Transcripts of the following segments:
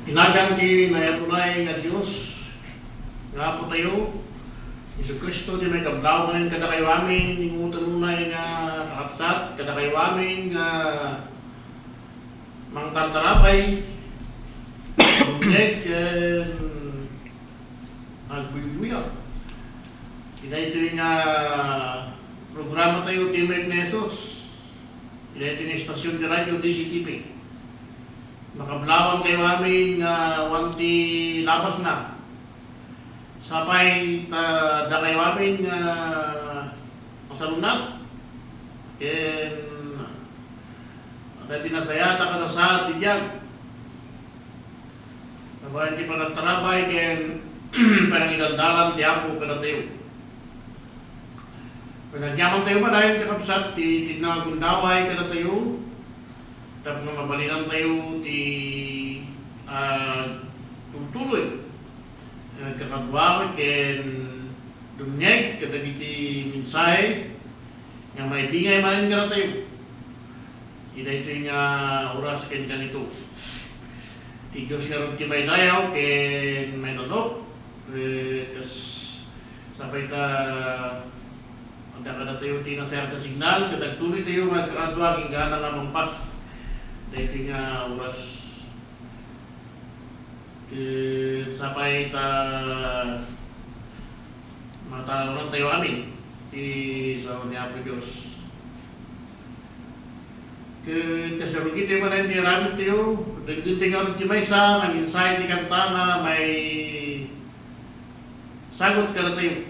Tinagang ti nayatunay nga Diyos, nga po tayo, Isu Kristo di may kablaw rin kada kayo amin, ningutanunay nga kakapsat, kada kayo amin nga mangtartarapay, bumiyag, nagbuy-buya. Ina ito yung programa tayo, Teammate Nesos. Ina ito yung istasyon di radyo, DCTP. Makablawan kayo amin nga wanti labas na. Sapay da kayo amin nga masalunag. Dati nasaya ta kasasad tiyag. Nabayan ti panagtarabay ken panangidaldalan ti Apo kada tayo. Panagyaman tayo pa dahil kakapsat ti tinagundaway kada tayo. Tapos na mabalinan tayo di tutuloy kakadwa ken dunyeg kada iti mensahe nga may bingay manin kada tayo ida ito yung oras ken ganito ti Diyos nga rin ti may dayaw ken may nalok kas sabay ta kada tayo ti nasayang ka signal kadagtuloy tayo magkakadwa king gana nga mampas dahil nga oras sapay ta matalaran tayo amin sa niya po Diyos kasarugit tayo manan ti ramit tayo dagdating nga ti may sa nang insight ti kanta na may sagot ka na tayo.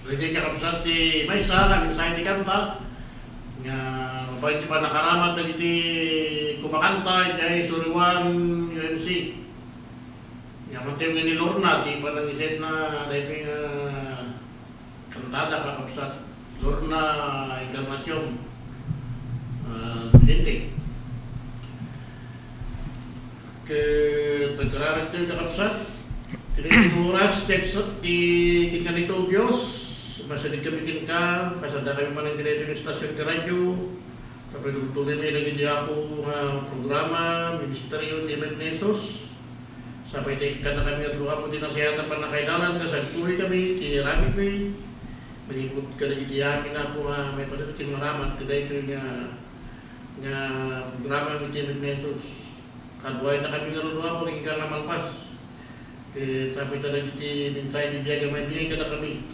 Pwede kakapsat ti may sa nang insight ti kanta nga mabait ti pa nakaramat dagiti kumakanta iti Suriwan UMC. Nga matay nga ni Lorna ti pa nang iset na dahil kantada kakapsat Lorna Encarnacion Dente. Ke pagkararat ti kakapsat Tinurats teksot di kinkanito Diyos masalit kami kinka kasada kami manang tinito ng istasyon ti radyo Tapi tuloy may lagi di ako nga programa, Ministeryo ti Mesos. Sampai tayo ka na kami at luha po din ang siyata pa na kailangan ka sa tuloy kami, ti Rami ko malipot ka lagi di amin na po may pasat malamat today ko nga programa ng ti Mesos. Kadway na kami nga luha po rin ka na malpas. Sampai tayo ti minsay di biyaga may biyay ka na kami.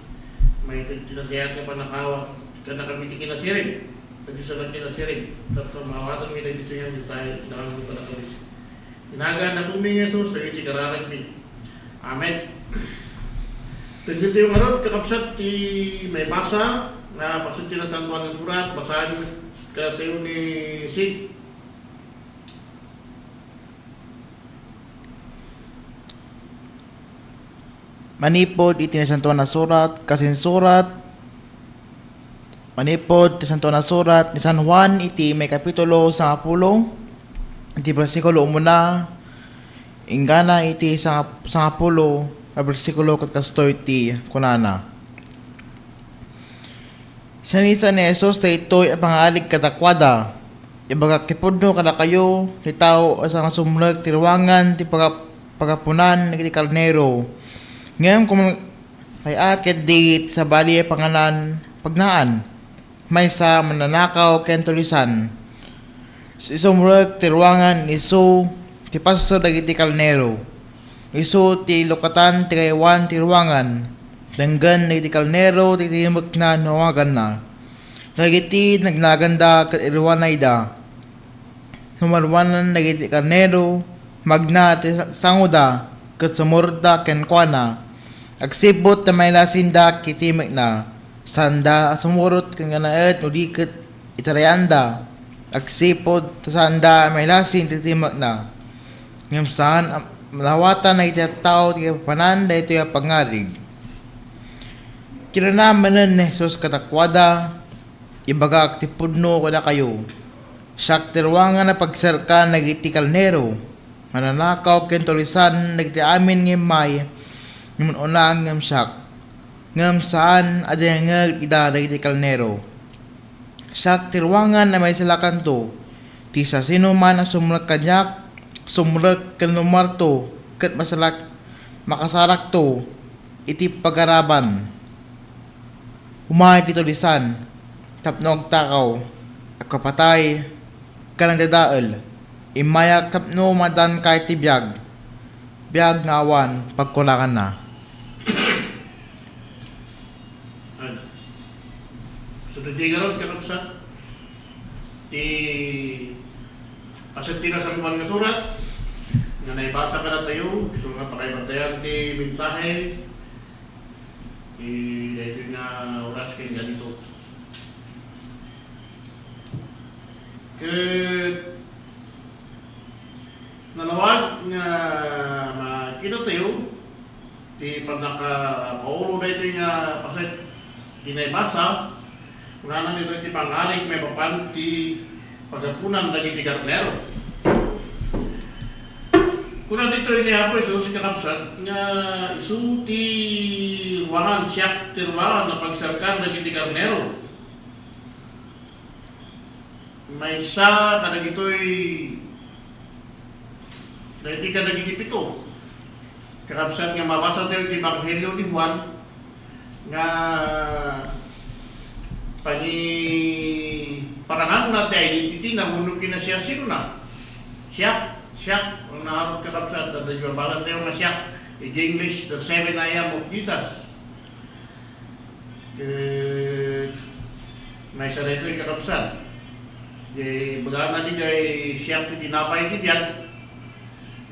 May tinasiyat pa nakawak ka na kami ti kinasirin. Pag isa lang kinasirin. Tapos mawatan mo dito yung minsay nakawak pa na kami. Inaga na po may Yesus, lagi ti kararag mi. Amen. Tagyo yung kakapsat ti may basa na paksud ti na San Juan ng surat, basahan ka tayo ni Sid. Manipod iti nasantuan na surat, kasin surat, manipod iti santuan na surat ni San Juan iti may kapitulo sa 10, iti versikulo umuna, ingana iti sa 10, versikulo katkastoy iti kunana. Sanisa ni Jesus ta ito'y pangalig katakwada, ibaga kipudno kada kayo, ni tao asang sumlag tirwangan ti pagapunan iti karnero. Ngayon kung may akit di sa bali panganan pagnaan, may sa mananakaw kentulisan. Isumurag tirwangan isu ti paso dagiti kalnero. Isu ti lokatan ti kaywan tirwangan. Danggan dagiti kalnero ti timok na nawagan na. Dagiti nagnaganda kat irwanay da. Numarwanan dagiti kalnero magna ti sanguda kat sumurda kenkwana. Agsibot na may lasinda kitimik na. Sanda sumurot kang ganaet ulikat itarayanda. Agsipod sanda may lasin titimak na. Ngam saan malawatan na itatao ti panan da ito yung pangarig. Kinanamanan ni Jesus katakwada, ibaga aktipudno ko na kayo. Siyak tirwangan na pagsarka nagiti kalnero. Mananakaw kentulisan nagiti amin ngimay. Ngayon unang ngam siyak. Ngam saan adyan nga idadag iti kalnero. Siyak tirwangan na may silakan to. Ti sa sino man ang sumulak kanyak, sumulak kanumarto, kat masalak makasarak to, iti pagaraban. Humahay ti tulisan, tapnog takaw, akapatay, kanang dadaal, imayak tapno madan kahit ti biyag, biyag ngawan, pagkulakan na. Sunod di garon kakapsat ti asat ti na San Juan nga surat nga naibasa ka na tayo so nga pakaibantayan ti mensahe ti dahil nga oras kay ganito ket nalawag nga makita tayo ti panaka-paulo na ito nga pasit di naibasa. Kunanan nito ti pangaring may papan ti pagapunan lagi ti karnero. Kunan dito ini ako Jesus kakapsat nga isu ti ruangan siyak ti ruangan na pagsarkan lagi ti karnero. May sa kada gito'y dahil ka lagi ti pito. Kakapsat nga mabasa tayo ti Ebanghelyo ni Juan nga pani parangan na tayo identity na munukin na siya sino na siyak ang naharap kakapsat at nagbabalan tayo na siyak in English the 7 I am of Jesus may sa rito yung kakapsat bagaan na di kay siyak ti tinapay ti biyag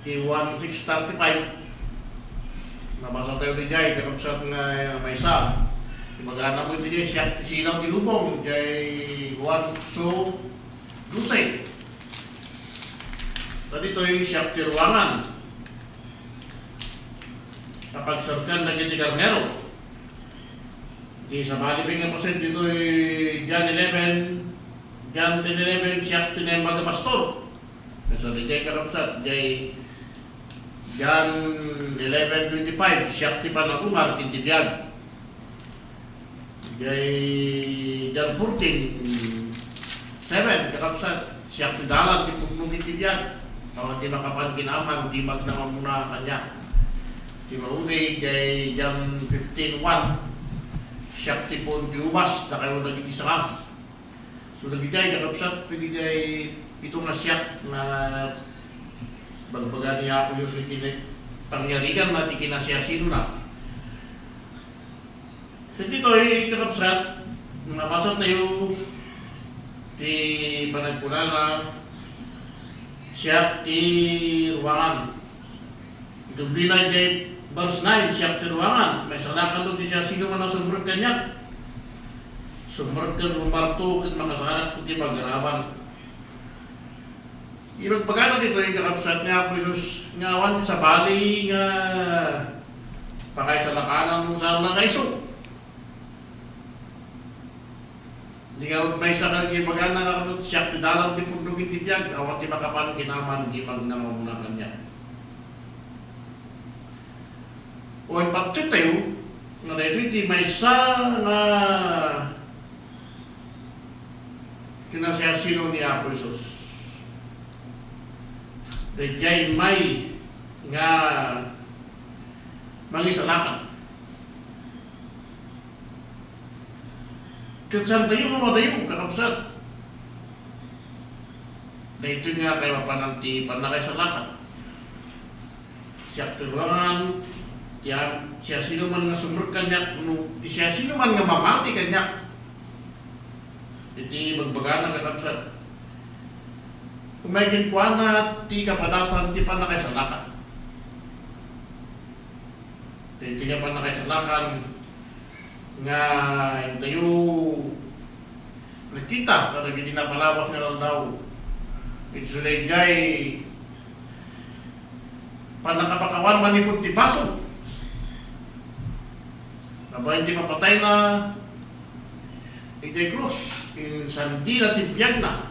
ti 1635 nabasa tayo di kay kakapsat nga may sa magana mo ito siya silang tilubong kay Juan so Dulce. Tadi ito yung siya tiruangan. Kapag sarkan na kiti karnero. Di sa bali pinga persen dito yung John 10:11 siya tinembag pastor. Kasi di kay karapsat kay John 11:25 siya tipanakungar tindibiyag. Jay John 14 7, kakapsat, siya tidalan, di pugnugin tibyan. Tawag di makapan kinaman, di magnaman muna kanya. Di maunay kay John 15:1, siya tipon diubas, na kayo nagigisa ka. So nagigay, kakapsat, nagigay ito nga siya na bagbaga niya ako yung sukinig. Pangyarigan na, di kinasya sino na. So dito ay kakapsat, nabasa tayo di panagpunala siya ti ruangan. Dubli na di verse 9, siya ti ruangan. May salakan doon di siya sino man ang sumbrag kanya. Sumbrag kan rumarto kan makasahanap ko di pag-araban. Inagpagano dito yung kakapsat nga po Jesus ngawan sa bali nga pakay sa lakanan mo sa mga kaiso. Di nga may sakal kay magana nga siya ti dalang di pundugin ti biyag awat di makapan kinaman di magnamamuna kanya. O ipagtit tayo nga dahil di may sa na kinasiyasino ni Apo Jesus. Dahil may nga mangisalakan. Kansan tayo nga madayo, kakapsat. Dahito nga kayo mapananti panakay sa lakat. Siya turuangan, siya sino man nga sumrot kanya, siya sino man nga mamati kanya. Iti magbaga ng kakapsat. Kung may kinkuan na ti kapadasan, ti panakay sa lakat. Dahito nga panakay sa lakan, nga tayo nakita na hindi na palawas nga lang daw itsulay panakapakawan manipot ti baso naba hindi mapatay na iti krus in sandi na tibiyag na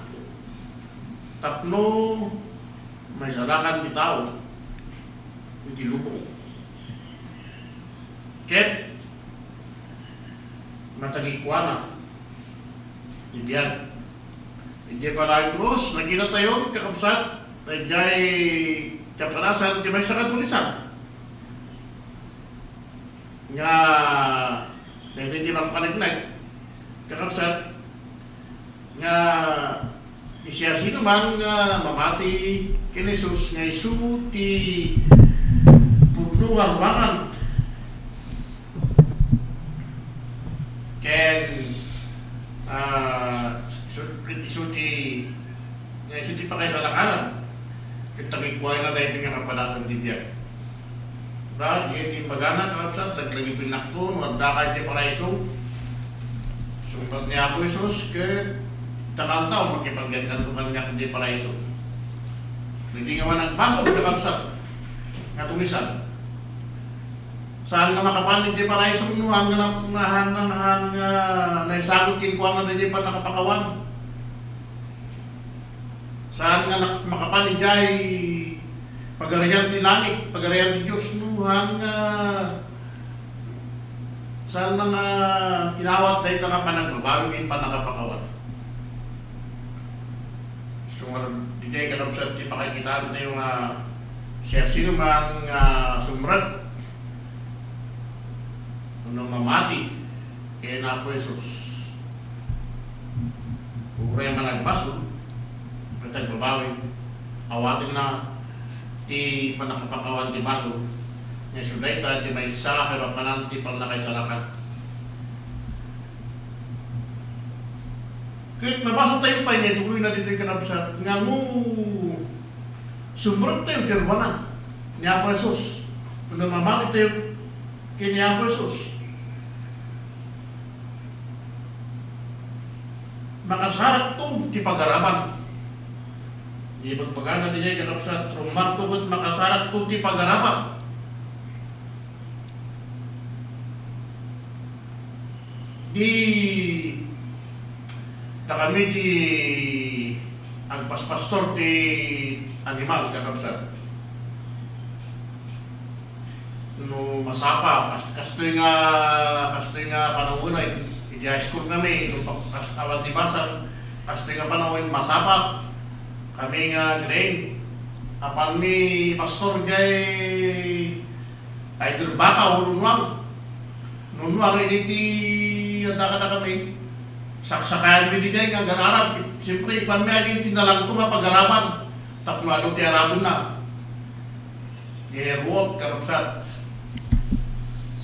tapno may salakan ti tao hindi lubong ket matagikwana ibiyag hindi pala ang krus nakita tayo kakapsat tayo kaparasan di may sa katulisan nga hindi lang panagnag kakapsat nga siya sino man nga mamati kini Jesus nga isu ti pugnuang wangan ken isuti pa kayo sa lakanan kita kikuhay na dahil nga kapalasan din yan dahil hindi magana kakapsat naglagi pinakton wanda kayo di paraiso sumpat niya ako Jesus ke takal tao makipagyan ko kanya di paraiso hindi nga man nagpasok kakapsat nga tulisan saan nga makapanig di paraiso nuhan nga nahan nga naisagot kinkuha nga di pa nakapakawan saan nga makapanig di pagarayan ti langit pagarayan ti Diyos nuhan nga saan nga inawat dahil nga panagbabawin pa nakapakawan so di kayo kanapsat di pakikitaan tayo nga siya sino man sumrad nung mamati kaya na po Jesus uri man nagbaso katag babawi awatin na ti panakapakawan ti baso nga sudayta ti may sa kay mapananti pang nakaisalakan kahit nabasa tayo pa niya tuloy na dito yung kanabsat nga mo sumrot tayo kirwanan ni Apo Jesus kung mamati tayo kay ni Apo Jesus makasarat to ti pag-araban. Di pagpagana niya kanapsat rumarto ket makasarat to ti pag-araban. Di kami ti agpaspastor ti animal kanapsat. No masapa kastoy nga panahon ay high school kami, nung awan di basan, Hasta nga panahon masapak kami nga grain. Apan ni pastor gay ay baka ulunwang. Nunwang ti ada ka kami. Saksakayan binigay nga gararap. Siyempre, ipan may aging tinalang ito nga pag-arapan. Tapno ano ti arabon na. Gineruot, karapsat.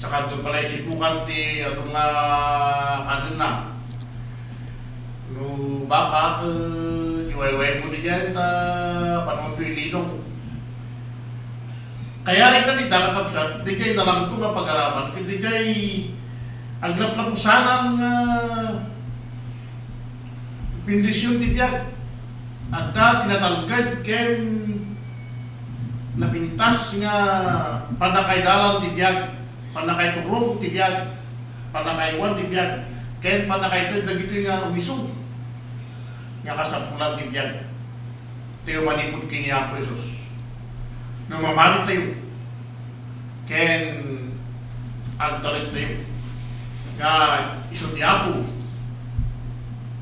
Sa kanto pala isipukan ti ano nga kanin na. No, baka iwayway mo niya ta panahon pilinong. Kaya rin na nita kakapsat, di kay nalang ito nga pag-arapan. Hindi kay aglap-lapusanan nga bindisyon ti biyak. At tinatalgad ken napintas nga panakay dalan ti biyak, panakay turong ti biyak, panakay wan ti biyak, ken panakay ito dagito nga umisog. Nga kasapulan ti biyak. Tayo manipod kini ang Presos. Nung mamalit tayo, ken agdalit tayo. Nga iso ti Apo,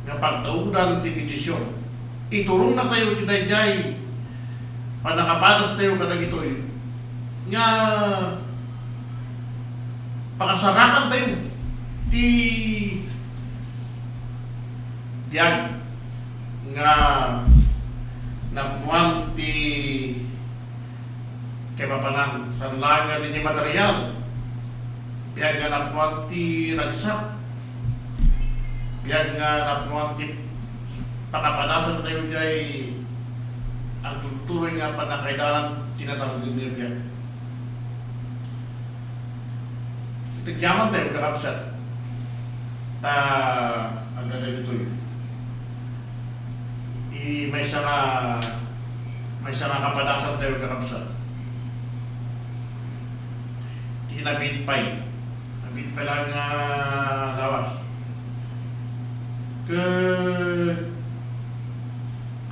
nga pagtaudan ti bindisyon. Iturong na tayo ti dayjay, panakapadas tayo kadag ito'y. Nga pakasarakan tayo ti diag nga napuan ti kepapanan sanlangan ni material. Biag nga napuan ti ragsak. Biag nga napuan ti pakapadasan tayo jay ang tutuloy nga panakaidalan tinatawag din niya. Tigyaman tayo kakapsat. Ang ganda ito yun. May sana kapadasan tayo kakapsat. Tinabit pa'y. Nabit pa lang lawas.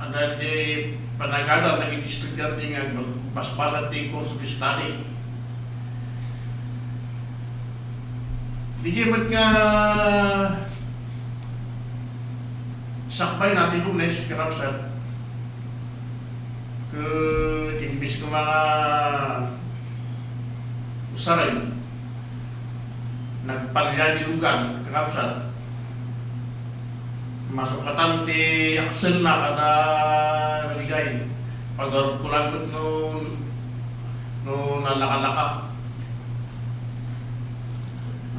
Ada di panagada lagi estudyante nga basbasan ti kurso ti study. Di mat nga sakbay natin Lunes karapsat. Timbis ko mga usaray nagpalya di lugan karapsat. Masuk katan ti aksel na kada nabigay. Pag-arap ko lang no nalaka-laka.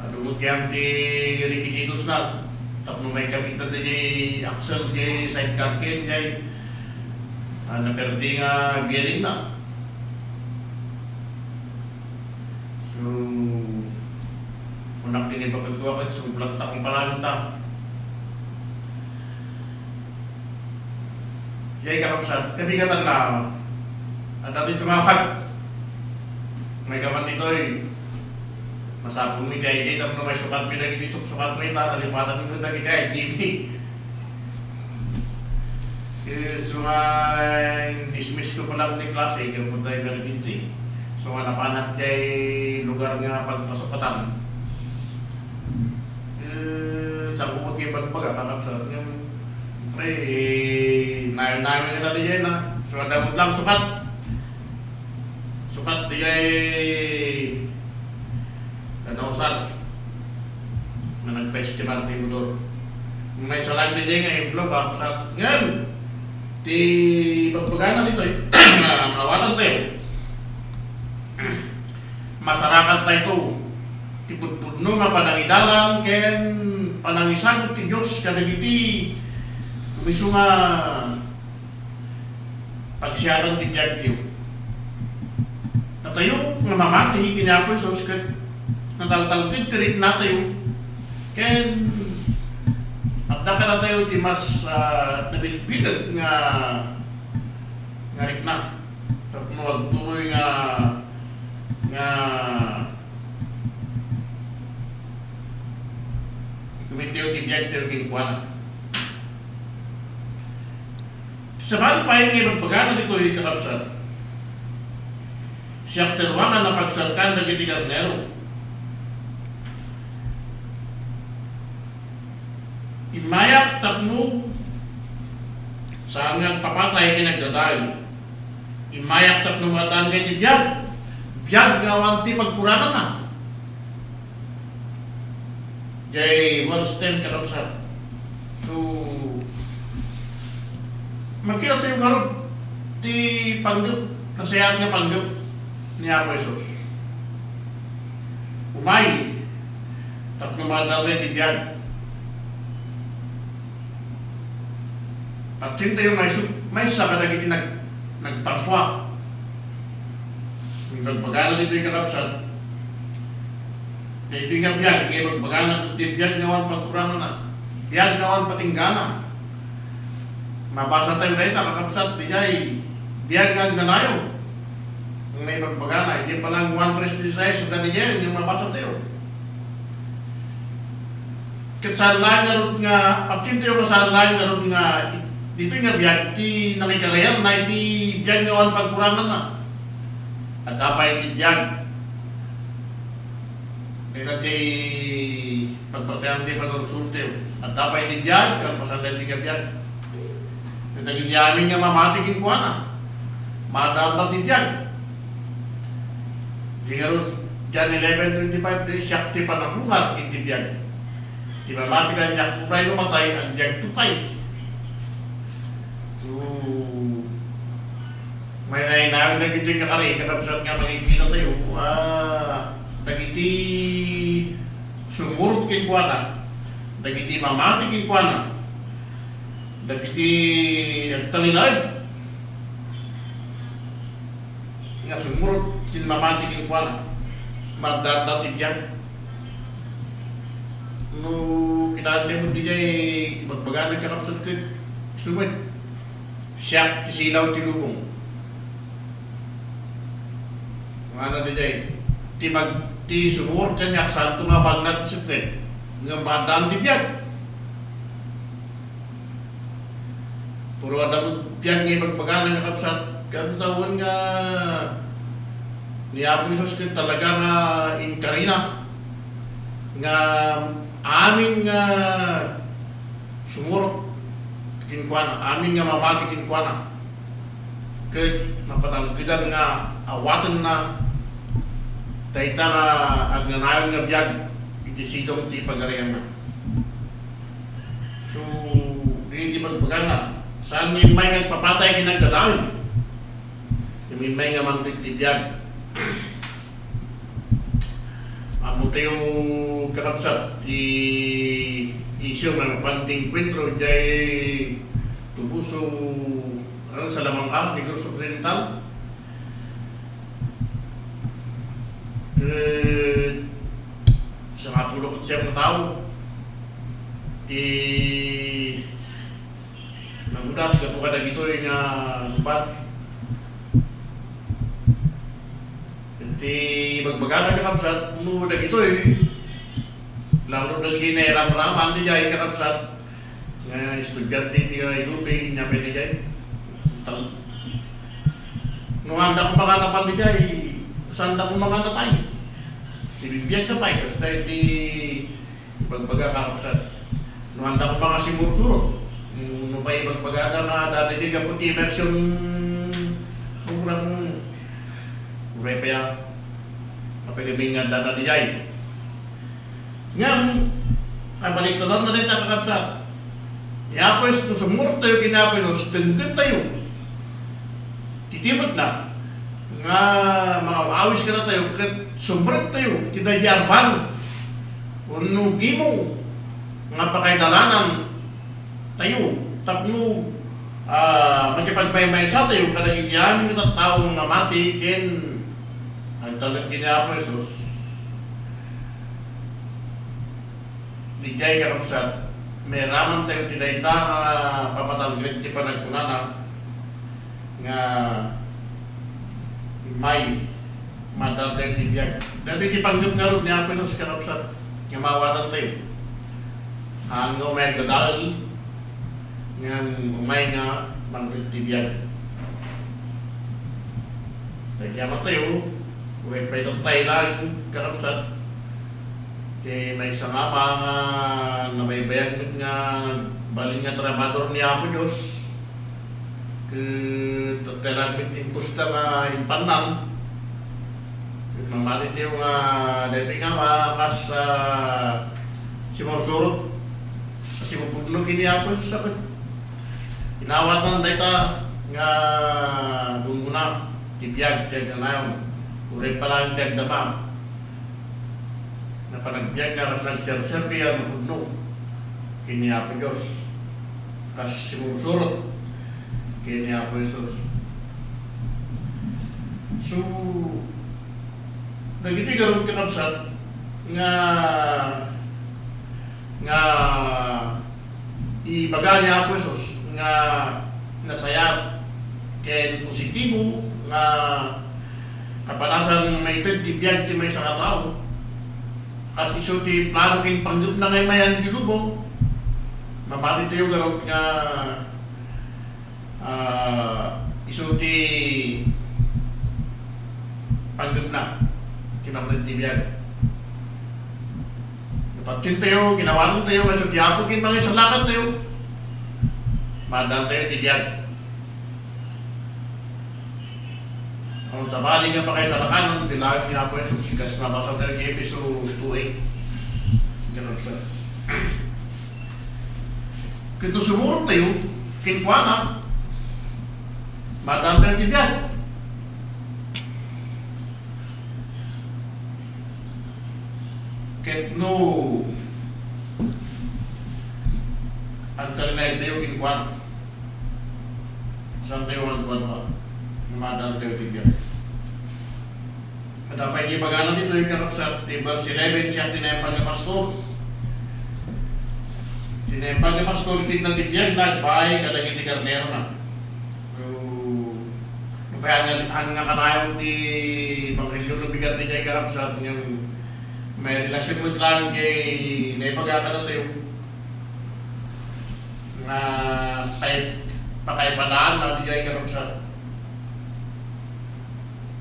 Adumot kayang ti Ricky na. Tapos may kapitan na di aksel di sidecar ken di naperdi nga bearing na. So unak tinibagad ko ako sublat takong palanta. Jay kakapsat, kabigatan na dati tumawag. May gaman dito masapong mi kay Jay, tapos may sukat mi dagiti sukat mi ta, nalipatan mi dagiti kay Jimmy. So dismiss ko pa lang di klase, kaya punta yung emergency. So napanat kay lugar nga pagpasukatan. Sa bukod kay bagbaga, kakapsat yung pre, namin kita di na. So ada lang sukat di Kanausar na nag-festival ti Budor. May salang di nga implog sa ngayon ti pagbagana dito nawalan tayo. Masarakan tayo ito ti pudpudno nga panangidalan ken panangisagot ti Diyos kadagiti miso nga pagsiyaran ti Diagtiw. Natayo nga mamati kinapoy sos kat nataltalgid tirik na tayo. Ken abda ka na tayo ti mas nabilipilag nga rik na. Tapos tuloy nga kumitiyo ti Diagtiw kinkuana. Sa bali pa yung magbagana dito yung kakapsat. Siya terwangan na pagsalkan na giti karnero. Imayak takmo Saan nga papatay kay nagdadayo. Imayak tap ng mga daan kay biyag. Biyag nga wanti pagkurangan na. Jay, once 10 karapsat. So, magkita tayo karot ti panggap, nasayang nga panggap ni Apo Jesus. Umay, tap ng mga daan kay biyag. At yun tayo may isa ka naging nagparfwa. Nagbagana dito yung karapsat. Kaya ito nga biyag, kaya magbagana dito biyag ngawan pagkurangan na. Biyag ngawan patinggana. Mabasa tayo na ito, kakapsat, biyag nga nanayo. Kung may magbagana, hindi pa lang 1-3-16 sa daniyan, yung mabasa tayo. Kasaan lang nga, pagkin tayo kasaan lang nga, dito nga biyag, ti nakikarayan na iti biyag ngawan pagkurangan na. At dapat iti biyag. Kaya ti pagpatayan di pag-ursulte. At dapat iti biyag, kang pasanday ti biyag. Kaya tagin yamin nga mamatikin ko na. Madambat ti biyag. Di nga rin, dyan 11:25 days, siyak ti panakungat iti biyag. Di mamatikan niya kung tayo lumatay, ang biyag tupay. May nainawin na gito yung kakari, kakabsat nga magigita tayo. Nagiti sumurot kinkuana, nagiti mamati kinkuana, nagiti talinag, nga sumurot kinmamati kinkuana, magdadatid yan. No, kita mo di jay magbaganag kakabsat ko, sumit, siyak tisilaw tilubong. Ano di jay, ti sumur kanyak saan tumabag natin sa pwede nga badaan ti biyag. Puro ada mo biyag nga magpagana nga kapsat kansawan nga ni Apo Isos ka talaga nga inkarina nga amin nga sumur kinkwana, amin nga mabati kinkwana kaya mapatanggidan nga awatan na dahita nga agnanayon nga biyag iti sidong ti pagarian na. So, di magpagana. Saan may nga papatay kinagdadaon? May nga mantik ti biyag. Amo tayo kakapsat ti isyo nga mapanting kwentro jay tubuso sa Lamangka, Negros Occidental. Sa mga tulog at siyang na tao di nagudas katuka na gito yung lupat di magbagana ka kapsat no na gito lalo na ginairam-raman di jay kakapsat nga estudyante di ilupi niya pwede jay nung handa ko mga napan di jay sanda ko mga natay. Sibibiyag na pa'y, kasi tayo di bagbaga kakapsat. Nung handa ko mga simursurot. Nung pa'y bagbaga na nga dati di ka puti immersion program uray pa yan. Kapag-ibig nga dana di jay. Ngam, baliktadar na rin kakapsat. Iapos, kung sumurot tayo kinapos, tenggan tayo. Titibot na. Nga mga awis ka na tayo, sumbrot tayo, kinayarban, unugi mo, nga pakaidalanan tayo, tapno, magkipagpaymay sa tayo, kadagigyamin kita tao nga mati, kin, ang talag kinapo Jesus, ligay ka kapsat, may raman tayo tinayta nga papatalgrit ki panagkunanan, nga may madadal di biyag. Dati di panggap nga rin niya pa yung karapsat nga mawatan tayo. Hanggang may dadal nga umay nga panggap di biyag. Kaya tayo, uwi pa itong tayo lang karapsat. Kaya may sangapa nga nabaybayan nga baling nga trabador niya po Diyos. Tertelag impusta nga impanam. Mamati tayo nga dahil nga makas si Morsurot. Kasi mapudlogin niya ako sa sakit. Inawatan dahil nga gumuna. Tibiyag, tiyag na nayon. Uray pala yung tiyag na ba. Napanagbiag na kasi nagserserbiya mapudlog. Kiniya po Diyos. Kasi si Morsurot. Kiniya po Diyos. So, nagitigaron ka kapsat nga ibaga niya po Diyos nga nasayat kaya positibo nga kapanasan may tibiyag ti may sa katao kasi iso ti plano kin panggup na ngay mayan di lubong mapati tayo garot nga iso ti panggup na kinapatid tibiyag napatin tayo, ginawanan tayo at tiyapo kin mga isang lakad tayo madal tayo tibiyag. Kung sa bali nga pa kayo sa lakanan, dinawin niya po yung susikas na basa tayo kay episode 2.8. Ganun sa. Kito sumurot tayo, kinkwana, madal tayo tibiyag. Kit no, ang kalinay tayo kinkwana. Saan tayo magkuhan pa? Madal tayo tibiyag. At dapat hindi magalang dito yung karapsat, di verse 11 siya tinempag na pastor. Tinempag na pastor, tignan tibiyag, nagbay, kadagin ti karnero na. So, napayan nga kanayong ti pangrilyo ng bigat ni Jay karapsat, yung may relasyon mo lang kay naipagaka na tayo. Na pakaipadaan natin Jay karapsat.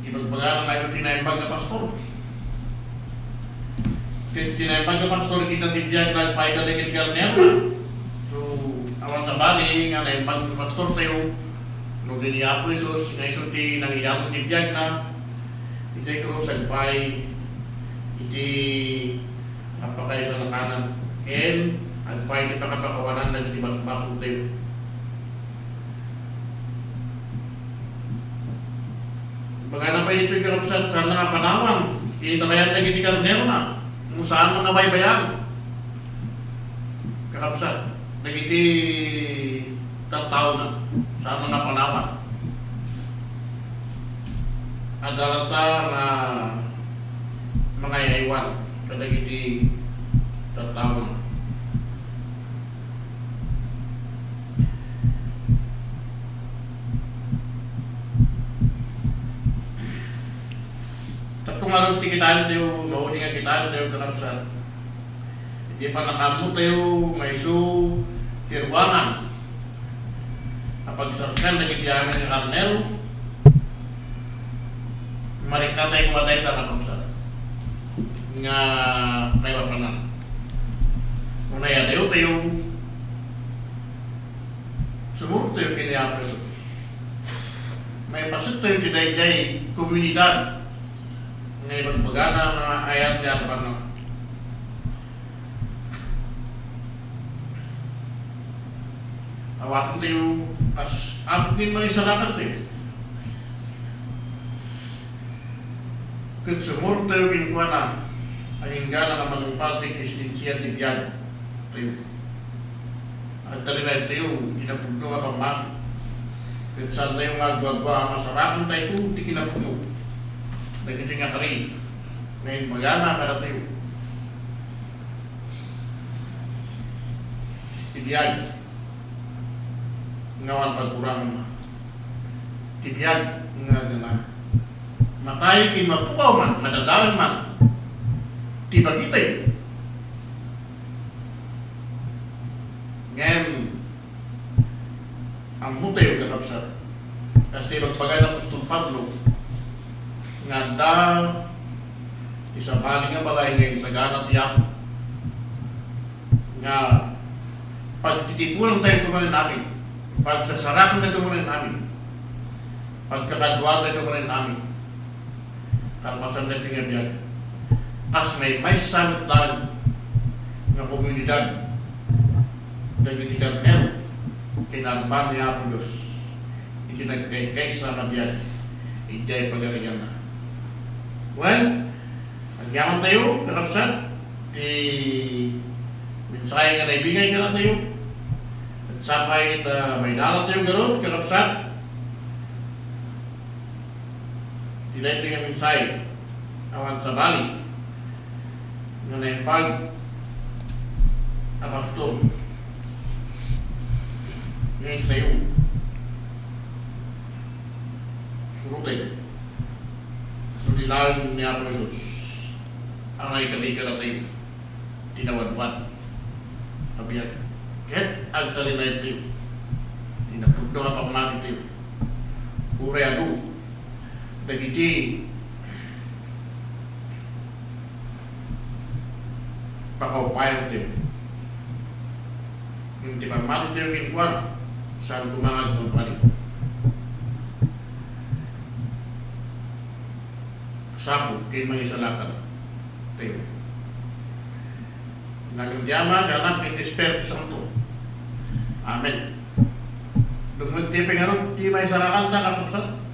Ibagbaga na tayo tinayambag na pastor. Tinayambag na pastor, kita tibiyag na paika na kitigarner na. So, awan sa bali, nga nayambag na pastor tayo. Nung diniya po Isos, nga iso ti nangyayang tibiyag na. Iti krus, agpay, iti apakay sa nakanan. Ken, agpay iti pakapakawanan na iti basbasong tayo. Baka na pa ito yung karapsat saan na nga panawang. Kita kaya na iti karnero na. Kung saan mga baybayan. Karapsat. Nagiti tataw na. Saan mga panawang. Adalata nga mga yaywan. Kadagiti tataw na. Kung anong tikitaan tayo, mauni nga kitaan tayo karapsat. Hindi pa nakamot tayo, may iso, kirwangan. Kapag sarkan, nagitiyamin ng karnero, marik na tayo kumatay na karapsat. Nga tayo pa na. Kung naya tayo, sumurot tayo kinayapin. May pasok tayo kiday-day, komunidad. Ngayon magpagana mga ayat yan pa na. Awakan tayo as abot din mga isalakan tayo. Kung sumurot tayo kinuha na ang hinggana naman ng pati kristinsya tibiyag tayo. At talinay tayo, kinapugno at ang mati. Kung saan tayo magwagwa, masarapan tayo kung di kinapugno. Nagiti nga kari, ngayon magana ka na tayo. Tibiyag, ngawan pagkurang. Tibiyag, nga na. Matay kin mapukaw man, madadawin man. Tibag itay. Ngayon, ang mutay yung kakapsat. Kasi magpagay na Apostol Pablo, nganda isabali nga balay ngayon sa ganat yak nga pagtitipunan tayo kumain namin pagsasarap na tumunin namin, pagkakadwa na tumunin namin, kalpasan na tingin yan, as may samot lang ng komunidad na gitikarnero, kinalpan niya po Diyos, ikinagkay sa nabiyan, ijay pagalingan na. Well, nagyaman tayo, kakapsat, mensahe nga naibigay ka na tayo, at sapay may dalat tayo garot, kakapsat, tinay ito yung mensahe, awan sa bali, nga naipag, apakto, ngayon tayo, surutin, sulilain niya po Jesus, ang naikali ka na tayo, tinawadwad, abiyan, kahit agtali na ito, tinapugdo nga pamati tayo, uray ako, dagiti, pakaupayan tayo, hindi pamati tayo kinkuan, saan kumangag ng palit. Sabog kay mga isalakan tayo. Nagudyama, ganap, kay Espiritu Santo. Amen. Dumagtipin nga di may isalakan ta, kapapsat.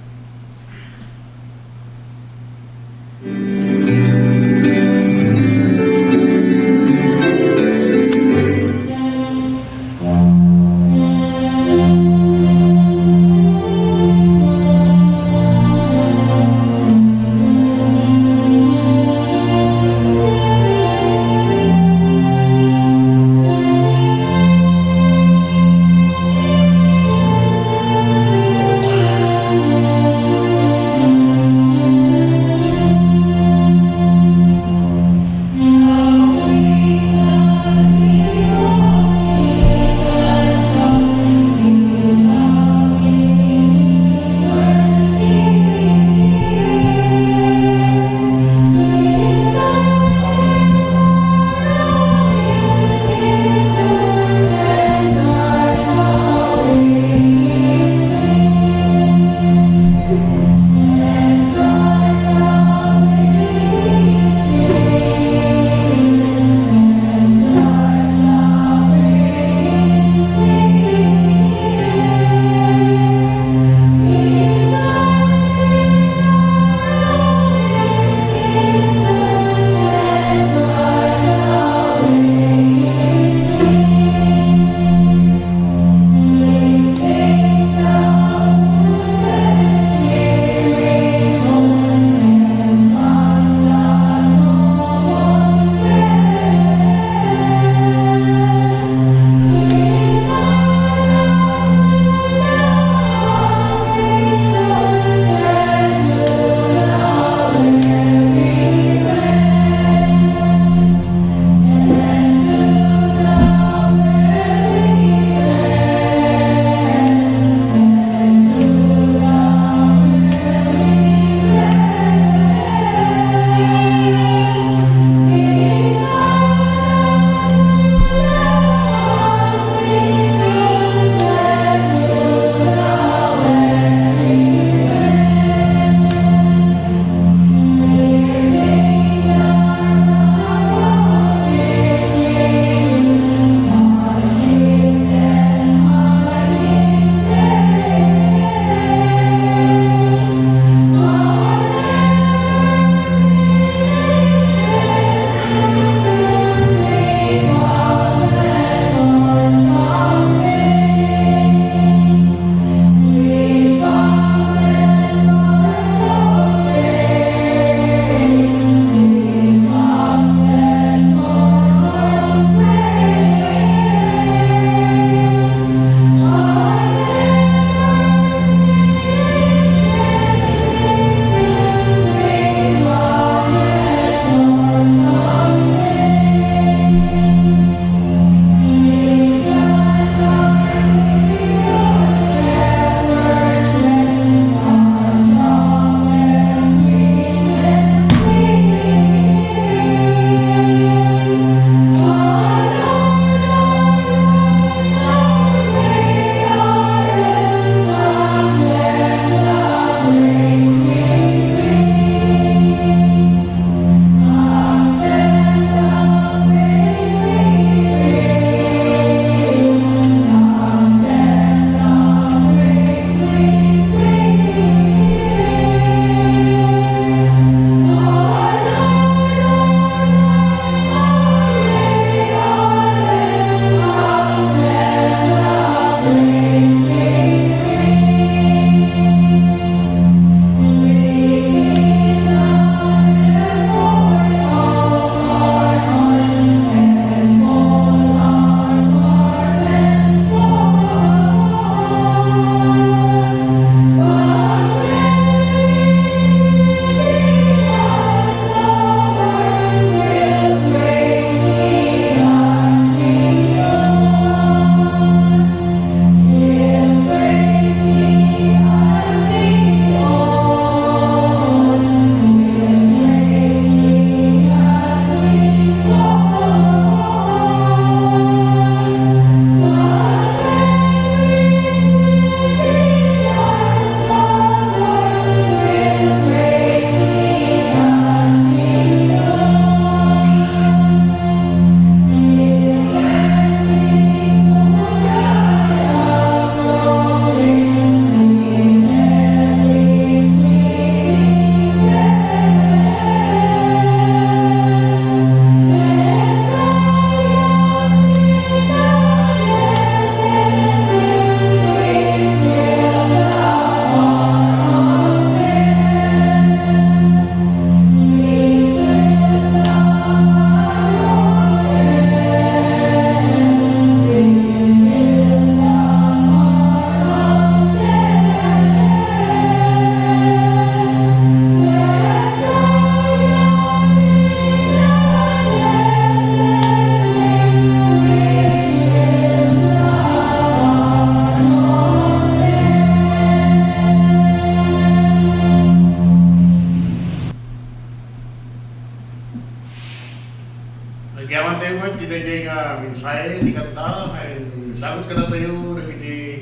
Nag-abot ka na tayo,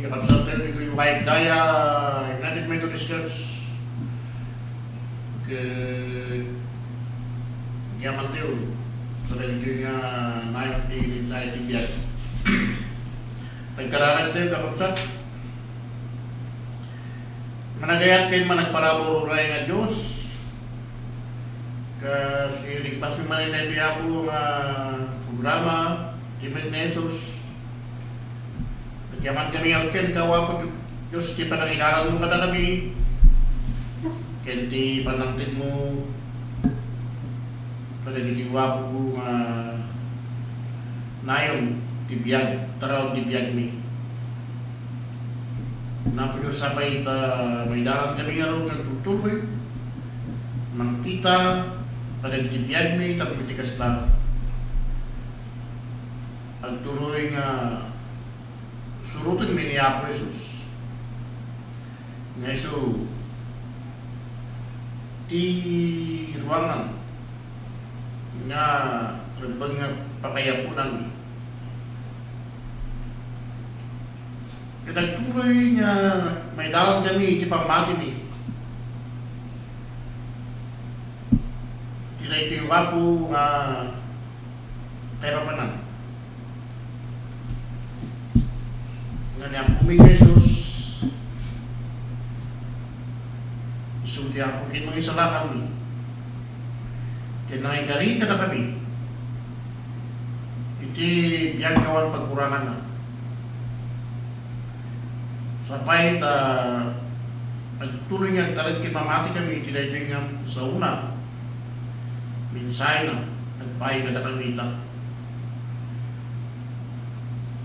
kakabsat tayo dito yung White Daya, United Methodist Church. Yaman tayo. So, nagiging nayon din sa itibiyag. Nagkararan tayo, kakabsat. Managayat kayo managparabururay nga Diyos. Kasi rigpas mi man na biya po nga programa, Timid na Jesus. Nagyaman kami ang ken kawa po Diyos, di pa nangilaran mo kada kami. Kenti panangtin mo pada giliwa po nga nayon tibiyag, taraw tibiyag mi. Napo Diyos sabay may dalang kami nga ron nagtutuloy. Mangkita pada gitibiyag mi, tapos mitikas lang. Ang tuloy nga surutin mi ni Apo Jesus. Nga iso, ti ruangan nga rebang nga pakayapunan mi. Kitang tuloy nga may dalang kami, ti pamati mi. Tinay ito yung wapo nga terapanan. Nga niya puming Jesus, isulti ako kin mga isala kami. Kinangigari ka na kami. Iti biyang kawan pagkurangan na. Sapay nagtuloy nga talag kinamati kami, tinay nga sa una. Minsay na, nagpay ka na kami ita.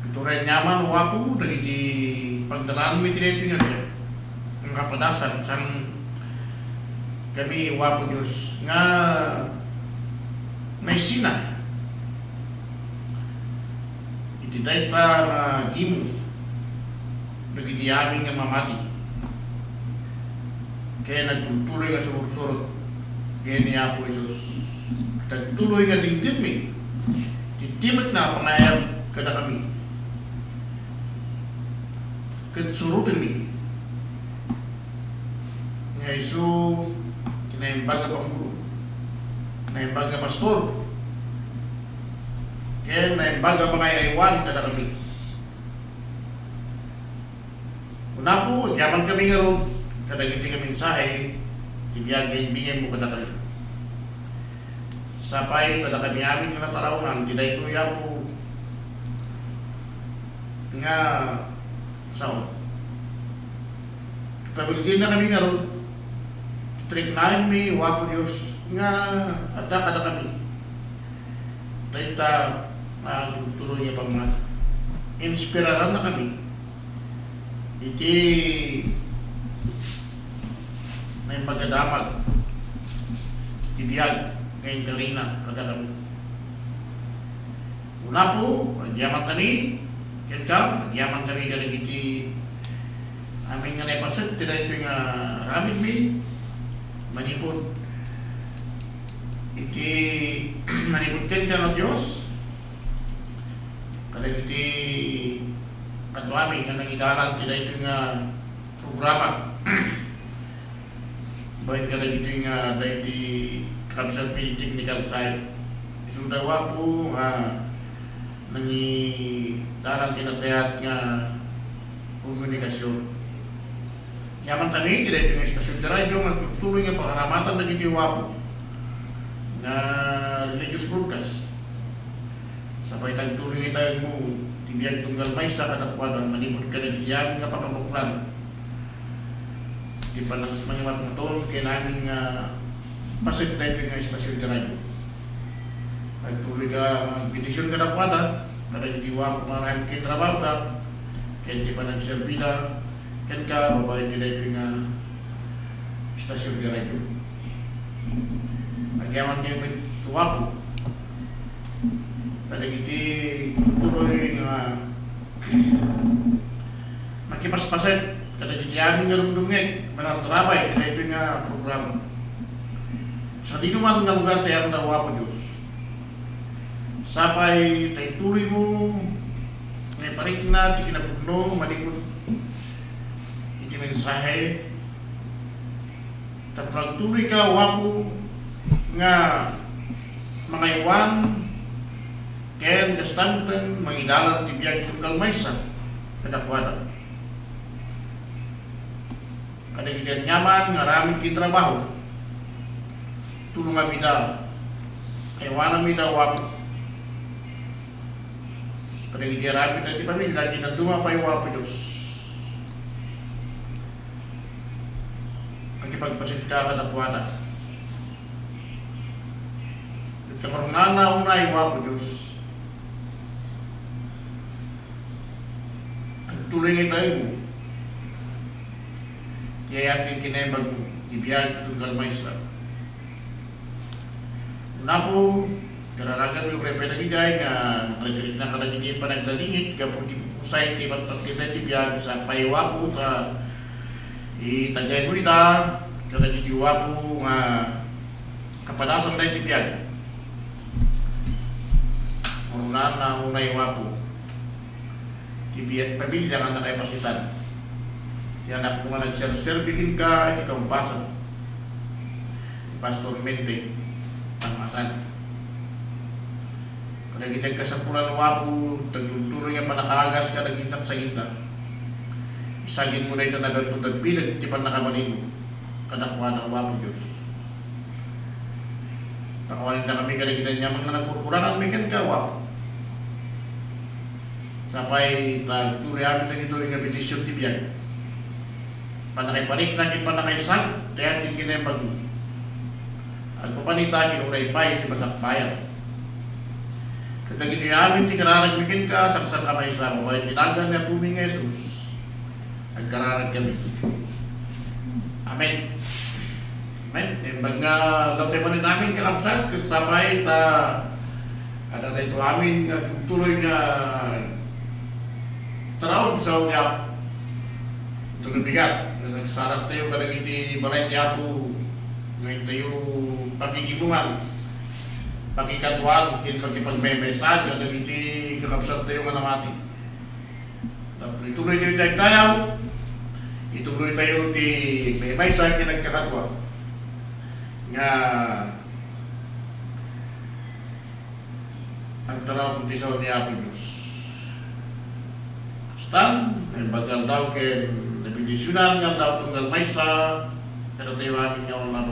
Ito rin nyaman, wapo, dahil pagdalaan mo itinipin nga niya. Ang kapadasan, isang kami, wapo Diyos, nga may sina. Itiday pa nga gimo, nagitiyamin nga mamati. Kaya nagtutuloy nga surut-surut, kaya niya po Jesus. Nagtuloy nga dingding mi. Titimit na pangayam kada kami. Katsurutin mi. Nga iso, kinaimbaga pangulo. Naimbaga pastor. Kaya naimbaga mga aywan kada kami. Una po, yaman kami nga ron. Kada giti kami mensahe, ibiyagin, bingin mo kada kami. Sapay, tada kami amin nga natarawanan, tiday tuya po nga sao. Pabilgin na kami nga ron, triknain mi, wapo Diyos, nga ada kami. Tayta, tuloy niya pang mga inspiraran na kami. Iti may magkadapag, ibiyag, ngayon karina, kada kami. Una po, nagyaman kami, nagyaman kami kada iti aming nga naipasag, tila ito yung ramid mi, manipod. Iti manipod ken ka ng Diyos, kada iti at aming nga nangidaran, tila ito yung programa. Bahin kada ito yung dahil di Kapsal Pili Technical Side. Isudawa po nangi darang kinasayat nga komunikasyon. Yaman kami, kila ito ng estasyon na radyo, magtutuloy nga pakaramatan na gitiwa po na religious broadcast. Sabay tagtuloy nga tayo mo, tibiyag tunggal may sa katapuan, manipod ka na gitiyang nga pakabuklan. Di pa nangimat mo to, kaya namin nga pasig tayo nga estasyon ka radyo. Nagtuloy ka, magpindisyon ka na kwada, kada gitiwa ko maraming kitrabaho ka, kaya hindi pa nagserbida, kaya ka, babae nila ito nga estasyon ka radyo. Nagyaman kayo may tuwapo. Kada giti tuloy nga magkipaspaset, kada giti amin nga rumdungin, manang trabay, kada ito nga programa. Sa di naman nga lugar tayo na wapo Diyos. Sapay, tayo tuloy mo, may parik na, di kinapugno, malikot, iti mensahe. Tapos tuloy ka, wapo, nga mga iwan, ken kastantan, mga idalang tibiyag tungkal maysa, kadakwada. Kadagitian nyaman, nga ramin kitrabaho, tulungan mida, aywanan mida wapo. Kadagitian ramin na ti pamilya, kinaduma pa yung wapo Diyos. Pagpasit ka kadakwada. At kamarunana unay wapo Diyos. Ang tuloy ngay tayo mo. Kaya ating kinembag mo, ibiyag itong kalmaysa. Una po, kararagan mo yung repetagigay nga nakalagkalit na karagigay pa nagdalingit kapag di pusay, di patpagkita ibiyag sa paiwapo ta itagay mo ita karagigay wapo nga kapadasang na ibiyag. Una na unay wapo ibiyag pamilya nga nakayapasitan. Yan ako nga nag-servingin ka, ikaw ang pasang Pastor Mente, pangmasan. Kaya kitang kasapulan wapo, taglutuloy nga panakagas ka, nag-isak sa gitna. Isagin mo na ito na ganito, nagpilag, di pa nakabalin mo. Kadakwa ng wapo Diyos. Pakawalan na kami kalagitan niya, mga nagkukurangan, may kan ka, wapo. Sapay, tagtuloy amin na ito yung benisyon tibiyag. Panakaipanik na panakaisag, kaya din kinembag mo. At papanita, kinunay pay, di masak bayan. Katagin niyo amin, di kararagmikin ka, saksan ka may isa mo, kaya tinagan niya puming Jesus. Nagkararag kami. Amen. Amen. Nembag nga, latay pa rin namin kalapsat, kat sabay, kada na ito amin, tuloy nga, tarawag sa unyap. Ito nabigat. Nagsarap tayo kadang iti balay ti Apo ngayon tayo pagkikibungan pagkikatuan kin pagkipagmemesad kadang iti kakapsat tayo nga namati. Tapos ituloy tayo tayo ituloy tayo ti memesad kin nagkakatuan nga ang taraw ti sa ni Apo Diyos. Stan, ang bagal daw ken napindisyonan nga daw tunggal maysa kada tayo amin nga mga